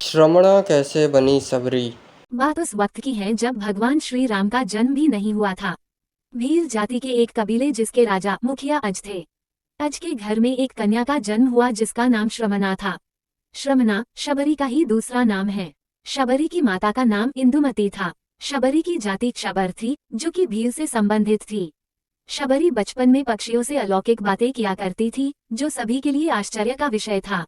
श्रमणा कैसे बनी सबरी? बात उस वक्त की है जब भगवान श्री राम का जन्म भी नहीं हुआ था। भील जाति के एक कबीले जिसके राजा मुखिया अज थे। अज के घर में एक कन्या का जन्म हुआ जिसका नाम श्रमणा था। श्रमणा शबरी का ही दूसरा नाम है। शबरी की माता का नाम इंदुमती था। शबरी की जाति शबर थी जो कि भील से संबंधित थी। शबरी बचपन में पक्षियों से अलौकिक बातें किया करती थी जो सभी के लिए आश्चर्य का विषय था।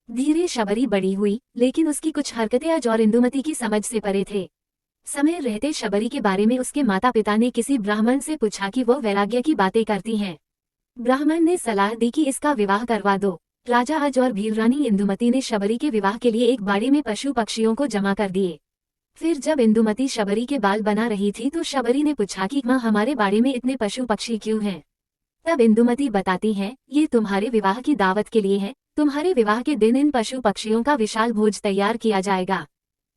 धीरे शबरी बड़ी हुई लेकिन उसकी कुछ हरकतें अज और इंदुमती की समझ से परे थे। समय रहते शबरी के बारे में उसके माता पिता ने किसी ब्राह्मण से पूछा कि वो वैराग्य की बातें करती हैं। ब्राह्मण ने सलाह दी कि इसका विवाह करवा दो। राजा अज और भील रानी इंदुमती ने शबरी के विवाह के लिए एक बाड़ी में पशु पक्षियों को जमा कर दिए। फिर जब इंदुमती शबरी के बाल बना रही थी तो शबरी ने पूछा कि माँ हमारे बाड़ी में इतने पशु पक्षी क्यों हैं? तब इंदुमती बताती है ये तुम्हारे विवाह की दावत के लिए है। तुम्हारे विवाह के दिन इन पशु पक्षियों का विशाल भोज तैयार किया जाएगा।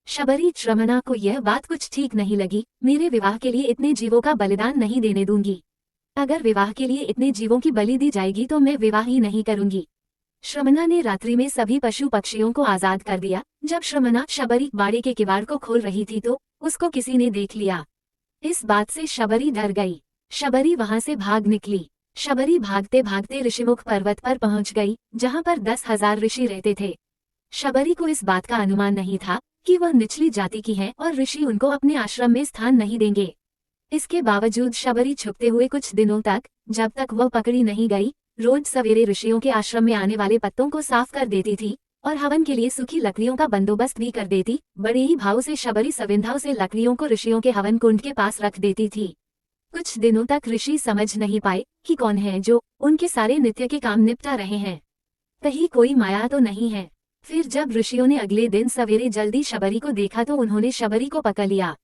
शबरी श्रमणा को यह बात कुछ ठीक नहीं लगी। मेरे विवाह के लिए इतने जीवों का बलिदान नहीं देने दूंगी। अगर विवाह के लिए इतने जीवों की बलि दी जाएगी तो मैं विवाह ही नहीं करूंगी। श्रमणा ने रात्रि में सभी पशु पक्षियों को आजाद कर दिया। जब श्रमणा शबरी बाड़ी के किवाड़ को खोल रही थी तो उसको किसी ने देख लिया। इस बात से शबरी डर गई। शबरी वहां से भाग निकली। शबरी भागते भागते ऋषिमुख पर्वत पर पहुंच गई जहां पर 10,000 ऋषि रहते थे। शबरी को इस बात का अनुमान नहीं था कि वह निचली जाति की है और ऋषि उनको अपने आश्रम में स्थान नहीं देंगे। इसके बावजूद शबरी छुपते हुए कुछ दिनों तक, जब तक वह पकड़ी नहीं गई, रोज सवेरे ऋषियों के आश्रम में आने वाले पत्तों को साफ कर देती थी और हवन के लिए सूखी लकड़ियों का बंदोबस्त भी कर देती। बड़े ही भाव से शबरी सविंधाओं से लकड़ियों को ऋषियों के हवन कुंड के पास रख देती थी। कुछ दिनों तक ऋषि समझ नहीं पाए कि कौन है जो उनके सारे नित्य के काम निपटा रहे हैं। कहीं कोई माया तो नहीं है। फिर जब ऋषियों ने अगले दिन सवेरे जल्दी शबरी को देखा तो उन्होंने शबरी को पकड़ लिया।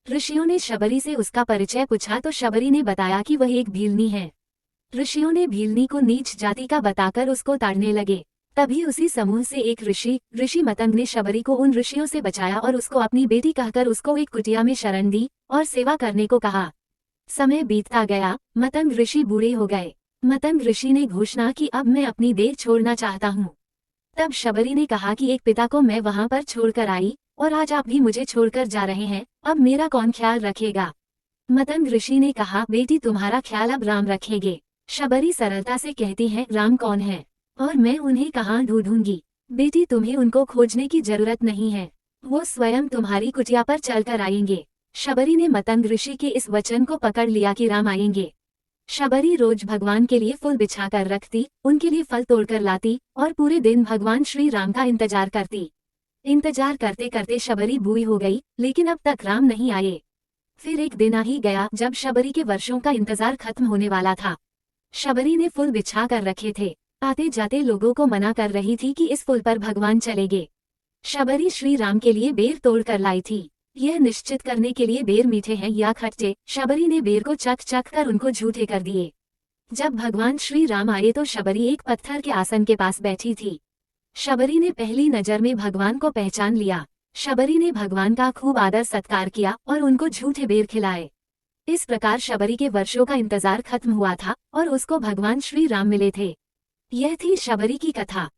ऋषियों ने शबरी से उसका परिचय पूछा तो शबरी ने बताया कि वह एक भीलनी है। ऋषियों ने भीलनी को नीच जाति का बताकर उसको ताड़ने लगे। तभी उसी समूह से एक ऋषि मतंग ने शबरी को उन ऋषियों से बचाया और उसको अपनी बेटी कहकर उसको एक कुटिया में शरण दी और सेवा करने को कहा। समय बीतता गया। मतंग ऋषि बूढ़े हो गए। मतंग ऋषि ने घोषणा की अब मैं अपनी देह छोड़ना चाहता हूँ। तब शबरी ने कहा कि एक पिता को मैं वहां पर छोड़कर आई और आज आप भी मुझे छोड़कर जा रहे हैं। अब मेरा कौन ख्याल रखेगा? मतंग ऋषि ने कहा बेटी तुम्हारा ख्याल अब राम रखेंगे। शबरी सरलता से कहती है राम कौन है और मैं उन्हें कहाँ ढूंढूंगी? बेटी तुम्हें उनको खोजने की जरूरत नहीं है। वो स्वयं तुम्हारी कुटिया पर चलकर आएंगे। शबरी ने मतंग ऋषि के इस वचन को पकड़ लिया कि राम आएंगे। शबरी रोज भगवान के लिए फूल बिछा कर रखती, उनके लिए फल तोड़कर लाती और पूरे दिन भगवान श्री राम का इंतजार करती। इंतजार करते करते शबरी बूढ़ी हो गई लेकिन अब तक राम नहीं आए। फिर एक दिन आ ही गया जब शबरी के वर्षों का इंतजार खत्म होने वाला था। शबरी ने फूल बिछा कर रखे थे। आते जाते लोगों को मना कर रही थी कि इस फूल पर भगवान चलेंगे। शबरी श्री राम के लिए बेर तोड़ कर लाई थी। यह निश्चित करने के लिए बेर मीठे हैं या खट्टे, शबरी ने बेर को चख चख कर उनको झूठे कर दिए। जब भगवान श्री राम आए तो शबरी एक पत्थर के आसन के पास बैठी थी। शबरी ने पहली नजर में भगवान को पहचान लिया। शबरी ने भगवान का खूब आदर सत्कार किया और उनको झूठे बेर खिलाए। इस प्रकार शबरी के वर्षों का इंतजार खत्म हुआ था और उसको भगवान श्री राम मिले थे। यह थी शबरी की कथा।